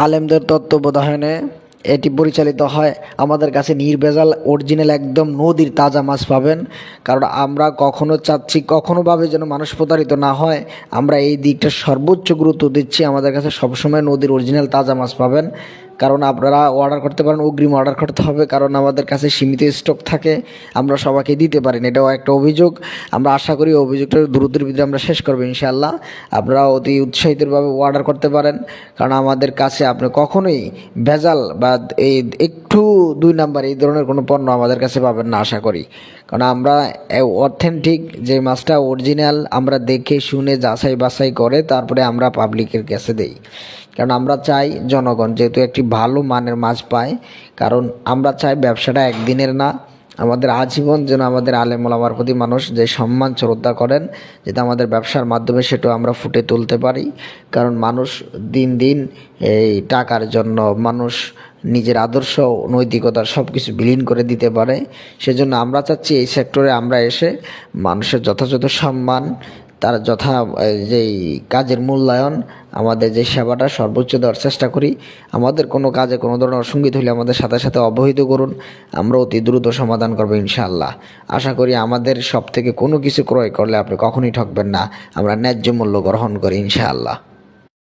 আলেমদের তত্ত্বাবধানে এটি পরিচালিত হয়। আমাদের কাছে নির্ভেজাল অরিজিনাল একদম নদীর তাজা মাছ পাবেন, কারণ আমরা কখনো চাচ্ছি কখনোভাবে যেন মানুষ প্রতারিত না হয়। আমরা এই দিকটা সর্বোচ্চ গুরুত্ব দিচ্ছি। আমাদের কাছে সবসময় নদীর অরিজিনাল তাজা মাছ পাবেন। কারণ আপনারা অর্ডার করতে পারেন, অগ্রিম অর্ডার করতে হবে, কারণ আমাদের কাছে সীমিত স্টক থাকে, আমরা সবাইকে দিতে পারি না। এটাও একটা অভিযোগ। আমরা আশা করি অভিযোগটা দ্রুতের ভিতরে আমরা শেষ করবো ইনশাআল্লাহ। আপনারা অতি উৎসাহিতভাবে অর্ডার করতে পারেন, কারণ আমাদের কাছে আপনি কখনোই ভেজাল বা এই একটু দুই নাম্বার এই ধরনের কোনো পণ্য আমাদের কাছে পাবেন না আশা করি। কারণ আমরা অথেন্টিক যে মাছটা অরিজিনাল আমরা দেখে শুনে যাচাই বাছাই করে তারপরে আমরা পাবলিকের কাছে দেই। কারণ আমরা চাই জনগণ যেহেতু একটি ভালো মানের মাছ পায়, কারণ আমরা চাই ব্যবসাটা একদিনের না, আমাদের আজীবন যেন আমাদের আলেম ওলামার প্রতি মানুষ যে সম্মান শ্রদ্ধা করেন, যাতে আমাদের ব্যবসার মাধ্যমে সেটাও আমরা ফুটে তুলতে পারি। কারণ মানুষ দিন দিন এই টাকার জন্য মানুষ নিজের আদর্শ নৈতিকতার সব কিছু বিলীন করে দিতে পারে। সেজন্য আমরা চাচ্ছি এই সেক্টরে আমরা এসে মানুষের যথাযথ সম্মান, তার যেই কাজের মূল্যায়ন, আমাদের যে সেবাটা সর্বোচ্চ দেওয়ার চেষ্টা করি। আমাদের কোনো কাজে কোনো ধরনের অসঙ্গতি হলে আমাদের সাথে সাথে অবহিত করুন, আমরা অতি দ্রুত সমাধান করবো ইনশাআল্লাহ। আশা করি আমাদের সব থেকে কোনো কিছু ক্রয় করলে আপনি কখনোই ঠকবেন না। আমরা ন্যায্য মূল্য গ্রহণ করি ইনশাআল্লাহ।